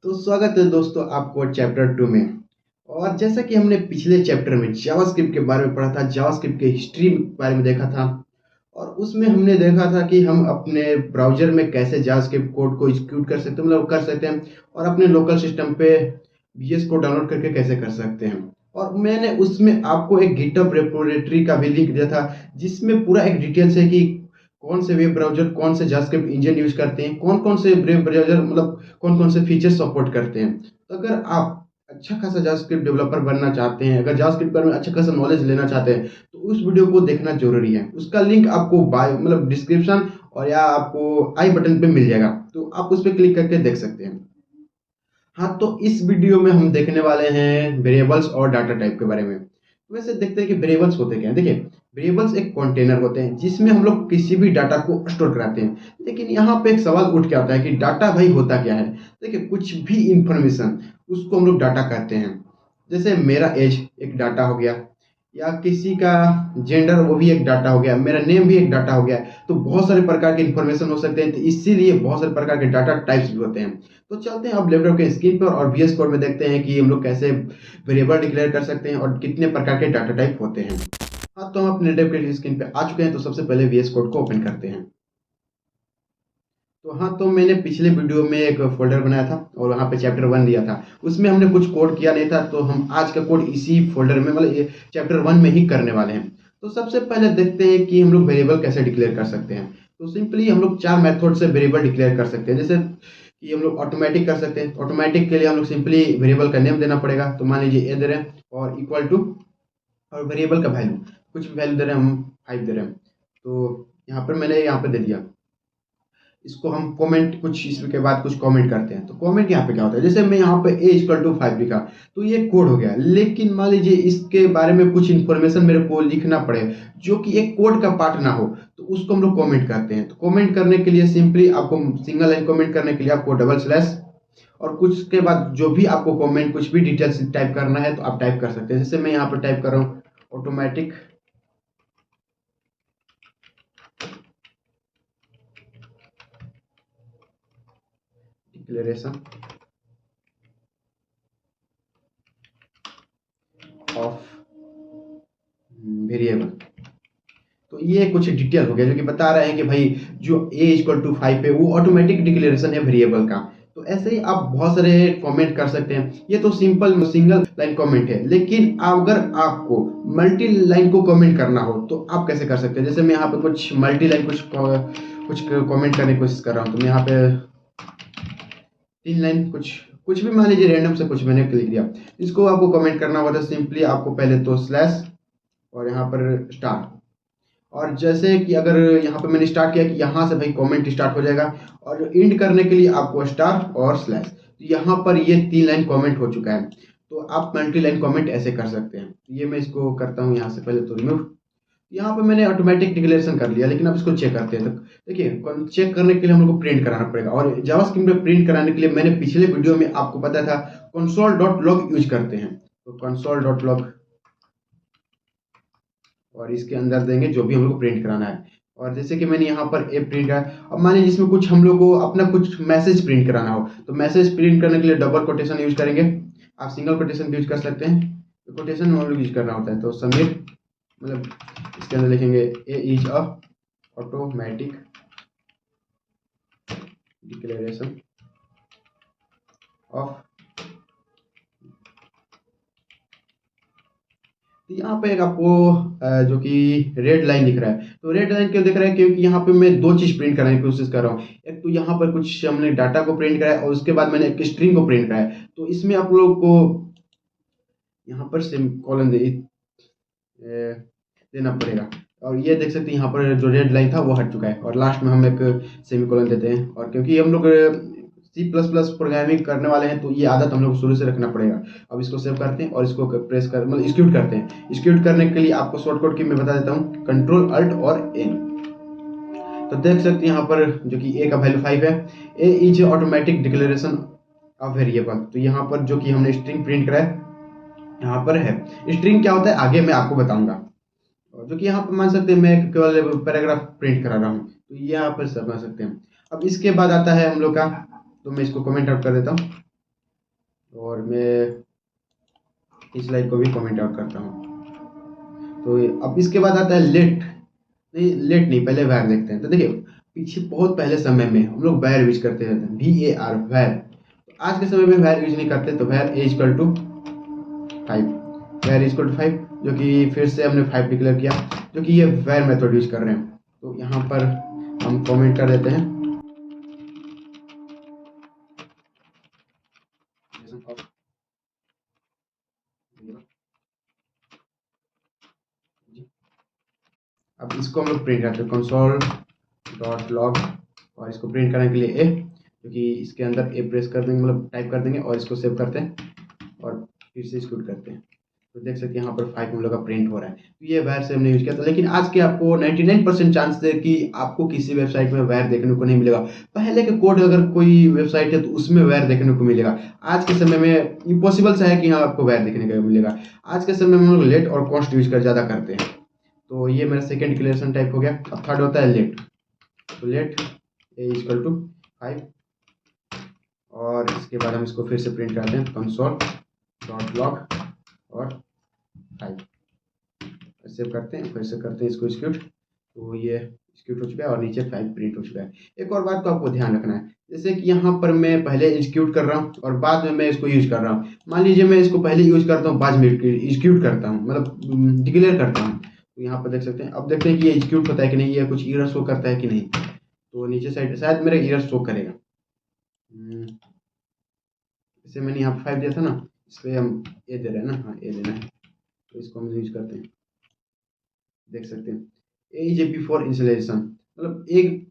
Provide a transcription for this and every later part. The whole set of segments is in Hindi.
तो स्वागत है दोस्तों आपको चैप्टर 2 में। और जैसा कि हमने पिछले चैप्टर में जावास्क्रिप्ट के बारे में पढ़ा था, जावास्क्रिप्ट के हिस्ट्री के बारे में देखा था। और उसमें हमने देखा था कि हम अपने ब्राउज़र में कैसे जावास्क्रिप्ट कोड को एग्जीक्यूट कर सकते हैं, मतलब कर सकते हैं, और अपने लोकल सिस्टम पे वीएस कोड डाउनलोड करके कैसे कर सकते हैं। और मैंने उसमें आपको एक गिटहब रेपॉजिटरी का भी लिंक दिया था, जिसमें पूरा एक डिटेल्स है कि कौन से वेब ब्राउज़र कौन से जावास्क्रिप्ट इंजन यूज़ करते हैं, कौन-कौन से वेब ब्राउज़र मतलब कौन-कौन से फीचर्स सपोर्ट करते हैं। तो अगर आप अच्छा खासा जावास्क्रिप्ट डेवलपर बनना चाहते हैं, अगर जावास्क्रिप्ट बारे में अच्छा खासा नॉलेज लेना चाहते हैं, तो उस वीडियो को देखना ज़रूरी है। उसका लिंक आपको बायो मतलब डिस्क्रिप्शन और या आपको आई बटन पे मिल जाएगा, तो आप उस पे क्लिक करके देख सकते हैं। हाँ, तो इस वीडियो में हम देखने वाले हैं वेरिएबल्स और डाटा टाइप के बारे में। वैसे देखते हैं कि वेरिएबल्स होते क्या हैं। देखिए, वेरिएबल्स एक कंटेनर होते हैं जिसमें हम लोग किसी भी डाटा को स्टोर कराते हैं। लेकिन यहाँ पे एक सवाल उठ के आता है कि डाटा भाई होता क्या है? देखिए, कुछ भी इंफॉर्मेशन उसको हम लोग डाटा कहते हैं। जैसे मेरा एज एक डाटा हो गया, या किसी का जेंडर वो भी एक डाटा हो गया, मेरा नेम भी एक डाटा हो गया। तो बहुत सारे प्रकार के इंफॉर्मेशन हो सकते हैं, तो इसीलिए बहुत सारे प्रकार के डाटा टाइप्स भी होते हैं। तो चलते हैं अब लैपटॉप के स्क्रीन पर और वीएस कोड में देखते हैं कि हम लोग कैसे वेरिएबल डिक्लेयर कर सकते हैं और कितने प्रकार के डाटा टाइप होते हैं। हाँ, तो हम अपने लैपटॉप के स्क्रीन पे आ चुके हैं, तो सबसे पहले वीएस कोड को ओपन करते हैं। तो हाँ, तो मैंने पिछले वीडियो में एक फ़ोल्डर बनाया था और वहाँ पे चैप्टर 1 दिया था। उसमें हमने कुछ कोड किया नहीं था, तो हम आज का कोड इसी फ़ोल्डर में मतलब ये चैप्टर 1 में ही करने वाले हैं। तो सबसे पहले देखते हैं कि हम लोग वेरिएबल कैसे डिक्लेयर कर सकते हैं। तो सिंपली हम लोग 4 मेथड से वेरिएबल डिक्लेयर कर सकते हैं। जैसे कि हम लोग ऑटोमैटिक कर सकते हैं। ऑटोमैटिक के लिए हम लोग सिंपली वेरिएबल का नेम देना पड़ेगा। तो मान लीजिए ए दे रहे हैं और इक्वल टू और वेरिएबल का वैल्यू, कुछ भी वैल्यू दे रहे हैं, हम 5 दे रहे हैं। तो यहाँ पर मैंने यहाँ पे दे दिया। इसको हम कमेंट कुछ इसके बाद कुछ कमेंट करते हैं। तो कमेंट यहाँ पे क्या होता है, जैसे मैं यहाँ पे ए इक्वल टू 5 लिखा, तो ये कोड हो गया। लेकिन मान लीजिए इसके बारे में कुछ इन्फॉर्मेशन मेरे को लिखना पड़े जो कि एक कोड का पार्ट ना हो, तो उसको हम लोग कमेंट करते हैं। तो कमेंट करने के लिए सिंपली आपको सिंगल लाइन कमेंट करने के लिए आपको डबल स्लैश और कुछ के बाद जो भी आपको कमेंट कुछ भी डिटेल्स टाइप करना है तो आप टाइप कर सकते हैं। जैसे मैं यहाँ पर टाइप कर रहा हूँ ऑटोमेटिक डिक्लेरेशन ऑफ वेरिएबल। तो ये कुछ डिटेल हो गया जो कि बता रहे हैं कि भाई जो a इक्वल टू 5 है वो ऑटोमेटिक डिक्लेरेशन है वेरिएबल का। तो ऐसे ही आप बहुत सारे कमेंट कर सकते हैं। ये तो सिंपल सिंगल लाइन कमेंट है, लेकिन अगर आपको मल्टी लाइन को कमेंट करना हो तो आप कैसे कर सकते हैं। जैसे मैं यहाँ पे कुछ मल्टी लाइन कुछ कमेंट करने की कोशिश कर रहा हूँ। तो मैं यहाँ पे 3 लाइन कुछ कुछ भी मान लीजिए रैंडम से कुछ मैंने लिख दिया। इसको आपको कमेंट करना होगा तो सिंपली आपको पहले तो स्लैश और यहाँ पर स्टार, और जैसे कि अगर यहाँ पे मैंने स्टार्ट किया कि यहाँ से भाई कमेंट स्टार्ट हो जाएगा, और एंड करने के लिए आपको स्टार और स्लैश। तो यहाँ पर ये 3 लाइन कमेंट हो चुका है। तो आप मल्टी लाइन कमेंट ऐसे कर सकते हैं। तो ये मैं इसको करता हूँ यहाँ से पहले तो रिमूव। यहाँ पे मैंने ऑटोमेटिक डिक्लेरेशन कर लिया, लेकिन अब इसको चेक करते हैं। तो देखिए, चेक करने के लिए हम लोग को प्रिंट कराना पड़ेगा, और जावास्क्रिप्ट में प्रिंट कराने के लिए मैंने पिछले वीडियो में आपको बताया था console.log यूज करते हैं। तो console.log और इसके अंदर देंगे जो भी हम लोग को प्रिंट कराना है। और जैसे कि मैंने यहाँ पर ए प्रिंट है। अब मान लीजिए जिसमें कुछ हम लोग को अपना कुछ मैसेज प्रिंट कराना हो, तो मैसेज प्रिंट करने के लिए डबल कोटेशन यूज करेंगे। आप सिंगल कोटेशन भी यूज कर सकते हैं। तो कोटेशन हम लोग यूज करना होता है। तो समीर मतलब इसके अंदर लिखेंगे a is a automatic declaration of. तो यहाँ पे एक आपको जो कि रेड लाइन दिख रहा है। तो रेड लाइन क्यों दिख रहा है, क्योंकि यहाँ पे मैं दो चीज प्रिंट करने की कोशिश कर रहा हूँ। एक तो यहाँ पर कुछ हमने डाटा को प्रिंट कराया और उसके बाद मैंने एक स्ट्रिंग को प्रिंट कराया। तो इसमें आप लोग को यहाँ पर सेमीकोलन देना पड़ेगा। और ये देख सकते हैं यहाँ पर जो रेड लाइन था वो हट चुका है, और लास्ट में हम एक सेमीकोलन देते हैं। और क्योंकि हम लोग C++ प्रोग्रामिंग करने वाले हैं, तो ये आदत हम लोग को शुरू से रखना पड़ेगा। अब इसको सेव करते हैं और इसको प्रेस कर मतलब एक्सिक्यूट करते हैं। एक्सिक्यूट करने के लिए आपको शॉर्टकट की मैं बता देता हूँ, कंट्रोल अल्ट और एन। तो देख सकते हैं यहाँ पर जो कि ए का वैल्यू 5 है। A is automatic declaration of variable. तो यहाँ पर जो कि हमने स्ट्रिंग प्रिंट करा है यहाँ पर है। स्ट्रिंग क्या होता है आगे मैं आपको बताऊंगा। जो कि यहाँ पर मान सकते हैं मैं केवल पैराग्राफ प्रिंट करा रहा हूँ, तो यहाँ पर समझ सकते हैं। अब इसके बाद आता है हम लोग का, तो मैं इसको कमेंट आउट कर देता हूँ। और मैं इस लाइन को भी कमेंट आउट करता हूँ। तो अब इसके बाद आता है लेट। नहीं, लेट नहीं, पहले वैर देखते हैं। तो देखिए, पीछे बहुत पहले समय में हम लोग वैर यूज करते थे, VAR, वैर। तो आज के समय में वैर यूज नहीं करते, तो वैर ए इक्वल टू 5, वैर इक्वल टू 5, जो कि फिर से हमने 5 डिक्लेयर किया, जो कि ये वैर मेथड यूज कर रहे हैं। तो यहाँ पर हम कमेंट कर देते हैं अब इसको हम लोग प्रिंट करते हैं कंसोल डॉट लॉग, और इसको प्रिंट करने के लिए ए, क्योंकि इसके अंदर ए प्रेस कर देंगे, मतलब टाइप कर देंगे और इसको सेव करते हैं और फिर से एक्सिक्यूट करते हैं। तो देख सकते हैं यहाँ पर 5 हम लोग का प्रिंट हो रहा है। तो ये वैर से हमने यूज किया था, लेकिन आज के आपको 99% चांस है कि आपको किसी वेबसाइट में वैर देखने को नहीं मिलेगा। पहले के कोड अगर कोई वेबसाइट है तो उसमें वैर देखने को मिलेगा। आज के समय में इम्पॉसिबल सा है कि यहाँ आपको वैर देखने को मिलेगा। आज के समय में हम लोग लेट और कॉस्ट यूज कर ज़्यादा करते हैं। तो ये मेरा सेकेंड डिक्लेरेशन टाइप हो गया। अब थर्ड होता है लेट। तो लेट ए इक्वल टू 5, और इसके बाद हम इसको फिर से प्रिंट करते हैं कंसोल डॉट लॉग और 5, सेव करते हैं, फिर से करते हैं इसको एक्सिक्यूट। तो ये एक्सिक्यूट हो चुका है और नीचे 5 प्रिंट हो चुका है। एक और बात को आपको ध्यान रखना है, जैसे कि यहाँ पर मैं पहले एग्जीक्यूट कर रहा हूँ और बाद में मैं इसको यूज कर रहा हूँ। मान लीजिए मैं इसको पहले यूज करता हूँ, बाद में एग्जीक्यूट करता हूँ, मतलब डिक्लेयर करता हूँ। तो यहाँ पर देख सकते हैं, अब देखते हैं कि ये एग्जीक्यूट होता है कि नहीं, ये कुछ एरर शो करता है कि नहीं। तो नीचे साइड शायद मेरा एरर शो करेगा। जैसे मैंने यहाँ पर 5 दिया था ना, इस पर हम ए दे रहे हैं ना, हाँ ए देना है, तो इसको हम यूज करते हैं। देख सकते हैं ए इज ए बिफोर इंस्टॉलेशन, मतलब एक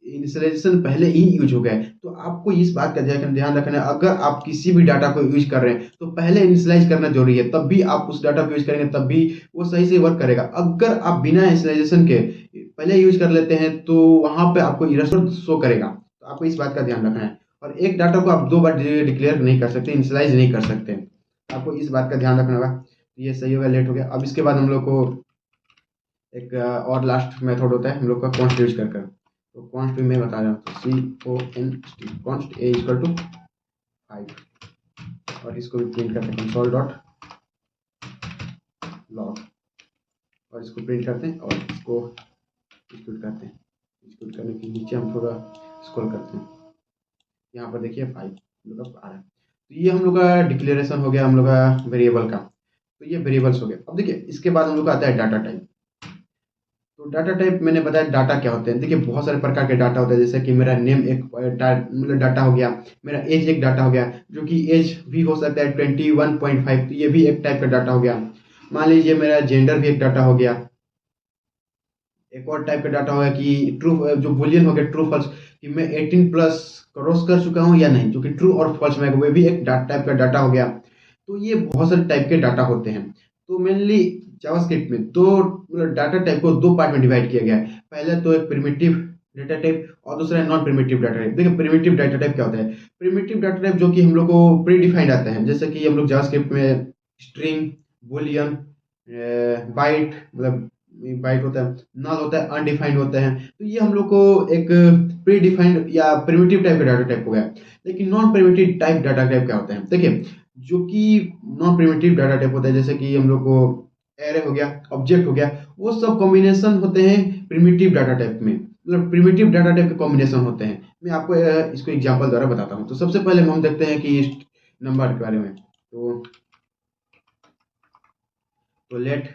इंस्टॉलेशन पहले ही यूज हो गया है। तो आपको इस बात का ध्यान रखना है, अगर आप किसी भी डाटा को यूज कर रहे हैं तो पहले इनिशियलाइज करना जरूरी है, तब भी आप उस डाटा को यूज करेंगे, तब भी वो सही से वर्क करेगा। अगर आप बिना इंस्टॉलेशन के पहले यूज कर लेते हैं तो वहां पे आपको एरर शो करेगा। तो आपको इस बात का ध्यान रखना है, और एक डाटा को आप 2 बार डिक्लेयर नहीं कर सकते, इंस्टॉलाइज नहीं कर सकते। आपको इस बात का ध्यान रखना होगा। ये सही हो गया, लेट हो गया। अब इसके बाद हम लोग को एक और लास्ट मेथड होता है हम लोग का कॉन्स्ट यूज कर। तो कॉन्स्ट में बता रहा हूँ, तो CONST, const a equal to 5, और इसको भी प्रिंट करते हैं कंसोल डॉट लॉग, और इसको प्रिंट करते हैं और इसको एक्सिक्यूट करते हैं। एक्सिक्यूट करने के नीचे हम थोड़ा स्क्रॉल करते हैं, यहाँ पर देखिए 5 हम लोग का आ रहा है। तो ये हम लोग का डिक्लेरेशन हो गया हम लोग का वेरिएबल का। तो ये वेरिएबल्स हो गए। अब देखिए इसके बाद हम लोग का आता है डाटा टाइप। तो डाटा टाइप मैंने बताया डाटा क्या होते हैं। देखिए बहुत सारे प्रकार के डाटा होते हैं, जैसे कि मेरा नेम एक मतलब डाटा हो गया, मेरा एज एक डाटा हो गया, जो कि एज भी हो सकता है 21.5, तो ये भी एक टाइप का डाटा हो गया। मान लीजिए मेरा जेंडर भी एक डाटा हो गया। एक और टाइप का डाटा होगा कि ट्रू, जो बुलियन हो गया ट्रू फॉल्स, कि मैं 18 प्लस क्रॉस कर चुका हूँ या नहीं, जो कि ट्रू और फॉल्स में वो भी एक टाइप का डाटा हो गया। तो ये बहुत सारे टाइप के डाटा होते हैं। तो मेनली जावास्क्रिप्ट में दो मतलब डाटा टाइप को 2 पार्ट में डिवाइड किया गया है। पहले तो एक प्रिमिटिव डाटा टाइप और दूसरा है नॉन प्रिमिटिव डाटा टाइप। देखिए प्रिमिटिव डाटा टाइप क्या होता है। प्रिमिटिव डाटा टाइप जो कि हम लोग को प्री डिफाइंड आता है, जैसे कि हम लोग जावास्क्रिप्ट में स्ट्रिंग, बुलियन, बाइट, मतलब बाइट होता है, नल होता है, अनडिफाइंड होता है। तो ये हम लोग को एक प्री डिफाइंड या प्रिमिटिव टाइप का डाटा टाइप हो गया। लेकिन non primitive type data type क्या होता है, देखिए जो कि नॉन प्रिमिटिव डाटा टाइप होता है, जैसे कि हम लोग को एरे हो गया, ऑब्जेक्ट हो गया, वो सब कॉम्बिनेशन होते हैं प्रिमिटिव डाटा टाइप में, मतलब प्रिमिटिव डाटा टाइप के कॉम्बिनेशन होते हैं। मैं आपको इसको एग्जांपल द्वारा बताता हूँ। तो सबसे पहले हम देखते हैं कि नंबर के बारे में। तो लेट,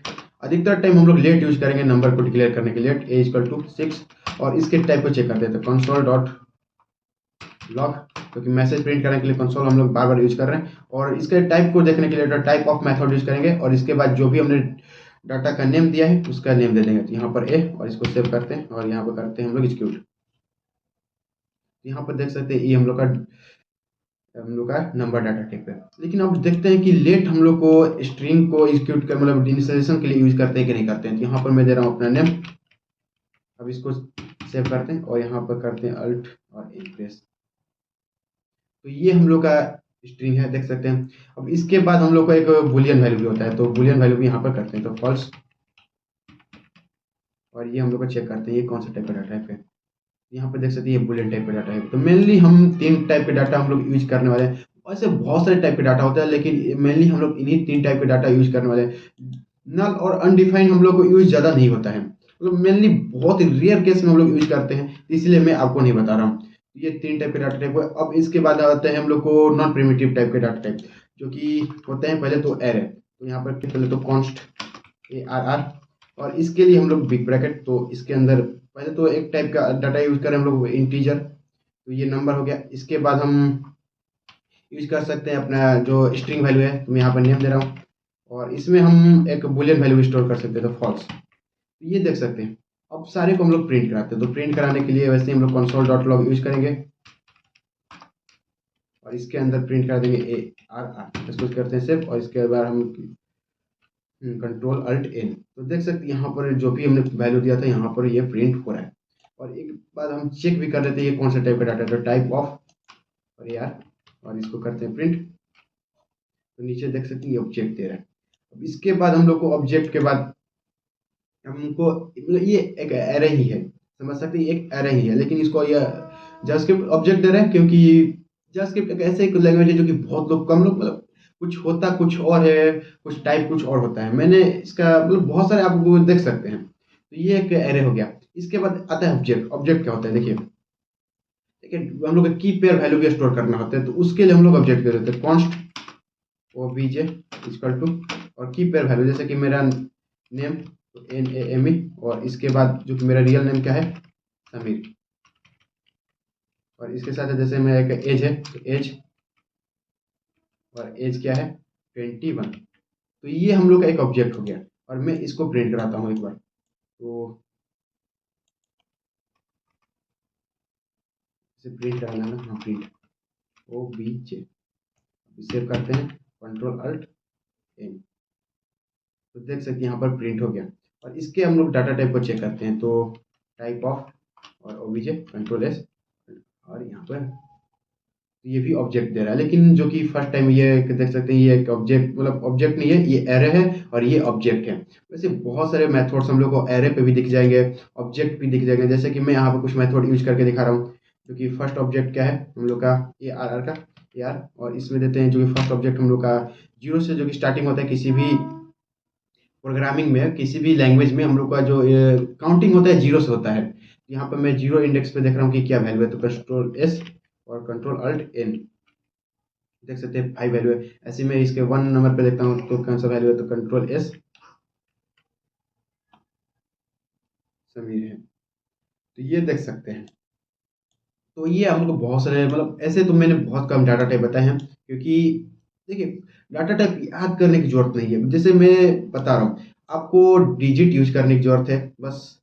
अधिकतर टाइम हम लोग लेट यूज करेंगे नंबर को डिक्लेयर करने के लिए। लेट ए इक्वल टू 6, और इसके टाइप को चेक करते हैं। तो कंसोल डॉट लॉग, क्योंकि मैसेज प्रिंट करने के लिए कंसोल हम लोग बार बार यूज कर रहे हैं, और इसके टाइप को देखने के लिए टाइप ऑफ मेथड यूज करेंगे, और इसके बाद जो भी हमने डाटा का नेम दिया है उसका नेम दे देंगे। तो यहाँ पर ए, और इसको सेव करते हैं और यहाँ पर करते हैं हम लोग एग्जीक्यूट। यहाँ पर देख सकते हैं ये हम लोग का नंबर डाटा टाइप है। लेकिन अब देखते हैं कि लेट हम लोग को स्ट्रिंग को एग्जीक्यूट कर मतलब इनिशियलाइजेशन के लिए यूज करते हैं कि नहीं करते हैं। तो यहाँ पर मैं दे रहा हूँ अपना नेम। अब इसको सेव करते हैं और यहाँ पर करते हैं अल्ट और प्रेस। तो ये हम लोग का स्ट्रिंग है, देख सकते हैं। अब इसके बाद हम लोग को एक बुलियन वैल्यू भी होता है, तो बुलियन वैल्यू भी यहाँ पर करते हैं, तो फॉल्स। और ये हम लोग को चेक करते हैं ये कौन सा टाइप का डाटा टाइप है। यहाँ पर देख सकते हैं ये बुलियन टाइप का डाटा है। तो मेनली हम 3 टाइप के डाटा हम लोग यूज करने वाले हैं। ऐसे बहुत सारे टाइप के डाटा होते हैं, लेकिन मेनली हम लोग इन्हीं 3 टाइप के डाटा यूज़ करने वाले हैं। नल और अनडिफाइंड हम लोग को यूज़ ज़्यादा नहीं होता है, मतलब मेनली बहुत ही रेयर केस में हम लोग यूज़ करते हैं, इसलिए मैं आपको नहीं बता रहा हूँ। ये 3 टाइप के डाटा टाइप है। अब इसके बाद आते हैं हम लोग को नॉन प्रिमिटिव टाइप के डाटा टाइप, जो कि होते हैं पहले तो एरे। तो यहाँ पर पहले तो कॉन्स्ट ARR, और इसके लिए हम लोग बिग ब्रैकेट। तो इसके अंदर पहले तो एक टाइप का डाटा यूज़ करें हम लोग इंटीजर, तो ये नंबर हो गया। इसके बाद हम यूज़ कर सकते हैं अपना जो स्ट्रिंग वैल्यू है, तो मैं यहाँ पर नेम दे रहा हूँ, और इसमें हम एक बुलियन वैल्यू स्टोर कर सकते हैं, तो फॉल्स। तो ये देख सकते हैं। अब सारे को हम लोग प्रिंट कराते हैं, तो प्रिंट कराने के लिए वैसे हम लोग console.log यूज़ करेंगे, और इसके अंदर प्रिंट कर देंगे ARR, इसको करते हैं सेव, और इसके बाद हम Ctrl+Alt+N। तो देख सकते हैं यहाँ पर जो भी हमने वैल्यू दिया था यहाँ पर ये प्रिंट हो रहा है। और एक बात हम चेक भी कर लेते हैं ये कौन सा टाइप का डाटा है, तो टाइप ऑफ और AR, और इसको करते हैं प्रिंट। तो नीचे देख सकते हैं ये ऑब्जेक्ट दे रहा है। अब इसके बाद हम लोग को ऑब्जेक्ट के बाद हमको मतलब ये एक एरे ही है, समझ सकते हैं, एक एरे ही है, लेकिन इसको ये जावास्क्रिप्ट ऑब्जेक्ट दे रहा है, क्योंकि जावास्क्रिप्ट एक ऐसे एक लैंग्वेज है जो कि बहुत लोग कम लोग मतलब कुछ होता कुछ और है, कुछ टाइप कुछ और होता है। मैंने इसका मतलब बहुत सारे आप देख सकते हैं। तो ये एक एरे हो गया। इसके बाद आता है ऑब्जेक्ट। ऑब्जेक्ट क्या होता है देखिए, देखिए हम लोग की पेयर वैल्यू भी स्टोर करना होता है, तो उसके लिए हम लोग ऑब्जेक्ट दे देते हैं कॉन्स्ट obj इक्वल टू, और की पेयर वैल्यू जैसे कि मेरा नेम तो NAME, और इसके बाद जो कि मेरा रियल नेम क्या है समीर, और इसके साथ जैसे मेरा एक एज है तो एज, और एज क्या है 21। तो ये हम लोग का एक ऑब्जेक्ट हो गया, और मैं इसको प्रिंट कराता हूँ एक बार। तो इसे प्रिंट कराना है ना, हाँ प्रिंट obj, सेव करते हैं Ctrl+Alt+N। तो देख सकते हैं यहाँ पर प्रिंट हो गया। और इसके हम लोग डाटा टाइप को चेक करते हैं, तो टाइप ऑफ और obj Ctrl+S, और यहाँ पर तो ये भी ऑब्जेक्ट दे रहा है, लेकिन जो कि फर्स्ट टाइम ये देख सकते हैं ये एक ऑब्जेक्ट मतलब ऑब्जेक्ट नहीं है, ये एरे है और ये ऑब्जेक्ट है। वैसे बहुत सारे मेथड्स हम लोग को एरे पे भी दिख जाएंगे, ऑब्जेक्ट भी दिख जाएंगे, जैसे कि मैं यहाँ पर कुछ मेथड यूज करके दिखा रहा हूँ। जो कि फर्स्ट ऑब्जेक्ट क्या है हम लोग का ARR का AR, और इसमें देते हैं जो कि फर्स्ट ऑब्जेक्ट हम लोग का जीरो से जो कि स्टार्टिंग होता है किसी भी प्रोग्रामिंग में, किसी भी लैंग्वेज में हम लोग का जो काउंटिंग होता है जीरो से होता है। यहाँ पर मैं जीरो इंडेक्स पे देख रहा हूँ कि क्या वैल्यू है, तो Ctrl+S और Ctrl+Alt+N। देख सकते हैं 5 वैल्यू है। ऐसे में इसके 1 नंबर पे देखता हूँ तो कौन सा वैल्यू है, तो Ctrl+S समीर है। तो ये देख सकते हैं। तो ये हम लोग को बहुत सारे मतलब ऐसे तो मैंने बहुत कम डाटा टाइप बताए हैं, क्योंकि देखिए डाटा टाइप याद करने की जरूरत नहीं है। जैसे मैं बता रहा हूँ आपको डिजिट यूज करने की जरूरत है बस,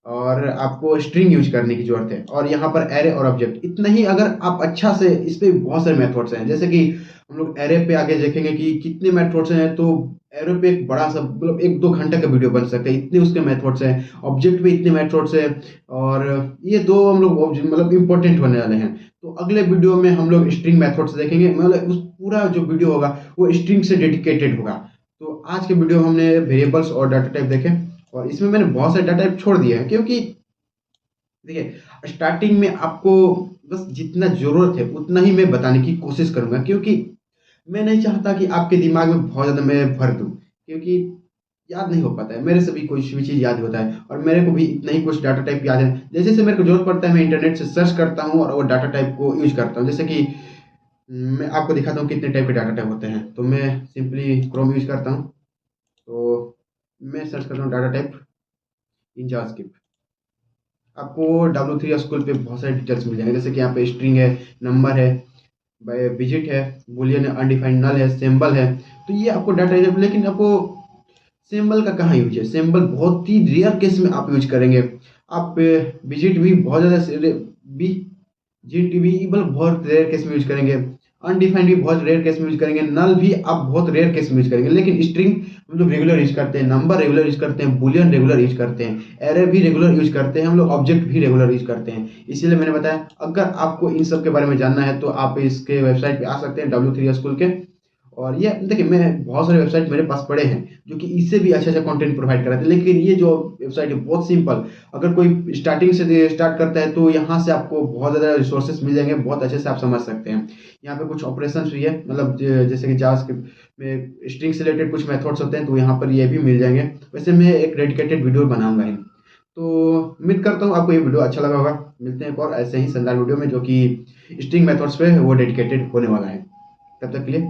और आपको स्ट्रिंग यूज करने की जरूरत है, और यहाँ पर एरे और ऑब्जेक्ट इतना ही। अगर आप अच्छा से इस पे बहुत सारे मेथड्स हैं, जैसे कि हम लोग एरे पे आगे देखेंगे कि कितने मेथड्स हैं, तो एरे पे एक बड़ा सा मतलब 1-2 घंटे का वीडियो बन सकता है, इतने उसके मेथड्स हैं। ऑब्जेक्ट पे इतने मेथड्स हैं, और ये दो हम लोग मतलब इंपॉर्टेंट होने वाले हैं। तो अगले वीडियो में हम लोग स्ट्रिंग मेथड्स देखेंगे, मतलब उस पूरा जो वीडियो होगा वो स्ट्रिंग से डेडिकेटेड होगा। तो आज के वीडियो में हमने वेरिएबल्स और डाटा टाइप देखे, और इसमें मैंने बहुत सारे डाटा टाइप छोड़ दिए हैं, क्योंकि देखिए स्टार्टिंग में आपको बस जितना ज़रूरत है उतना ही मैं बताने की कोशिश करूँगा, क्योंकि मैं नहीं चाहता कि आपके दिमाग में बहुत ज़्यादा मैं भर दूँ, क्योंकि याद नहीं हो पाता है। मेरे से भी कोई भी चीज़ याद होता है, और मेरे को भी इतना ही कुछ डाटा टाइप याद है। जैसे जैसे मेरे को ज़रूरत पड़ता है मैं इंटरनेट से सर्च करता हूँ और वो डाटा टाइप को यूज़ करता हूँ। जैसे कि मैं आपको दिखाता हूँ कितने टाइप के डाटा टाइप होते हैं। तो मैं सिंपली क्रोम यूज़ करता हूँ, तो मैं सर्च करता हूँ डाटा टाइप इन जावास्क्रिप्ट। आपको W3 स्कूल पे बहुत सारे डिटेल्स मिल जाएंगे, जैसे कि यहाँ पे स्ट्रिंग है, नंबर है, विजिट है, बुलियन है, अनडिफाइंड नल है, सिंबल है। तो ये आपको डाटा टाइप, लेकिन आपको सिंबल का कहाँ यूज है, सिंबल बहुत ही रेयर केस में आप यूज करेंगे। आप विजिट भी बहुत ज़्यादा बी GT भी मतलब बहुत रेयर केस में यूज करेंगे, अनडिफाइंड भी बहुत रेयर केस में यूज करेंगे, नल भी आप बहुत रेयर केस में यूज करेंगे। लेकिन स्ट्रिंग हम लोग रेगुलर यूज करते हैं, नंबर रेगुलर यूज करते हैं, बुलियन रेगुलर यूज करते हैं, एरे भी रेगुलर यूज करते हैं, हम लोग ऑब्जेक्ट भी रेगुलर यूज करते हैं। इसीलिए मैंने बताया अगर आपको इन सब के बारे में जानना है तो आप इसके वेबसाइट पे आ सकते हैं W3 स्कूल के, और ये देखिए, मैं बहुत सारे वेबसाइट मेरे पास पड़े हैं जो कि इससे भी अच्छा अच्छा कंटेंट प्रोवाइड कराते हैं, लेकिन ये जो वेबसाइट है बहुत सिंपल। अगर कोई स्टार्टिंग से स्टार्ट करता है तो यहाँ से आपको बहुत ज़्यादा रिसोर्सेज मिल जाएंगे, बहुत अच्छे से आप समझ सकते हैं। यहाँ पे कुछ ऑपरेशन भी है, मतलब जैसे कि जावास्क्रिप्ट में स्ट्रिंग से रिलेटेड कुछ मेथड्स होते हैं, तो यहाँ पर ये भी मिल जाएंगे। वैसे मैं एक डेडिकेटेड वीडियो बनाऊंगा ही। तो उम्मीद करता हूँ आपको ये वीडियो अच्छा लगा होगा। मिलते हैं एक और ऐसे ही शानदार वीडियो में जो कि स्ट्रिंग मेथड्स पे वो डेडिकेटेड होने वाला है। तब तक के लिए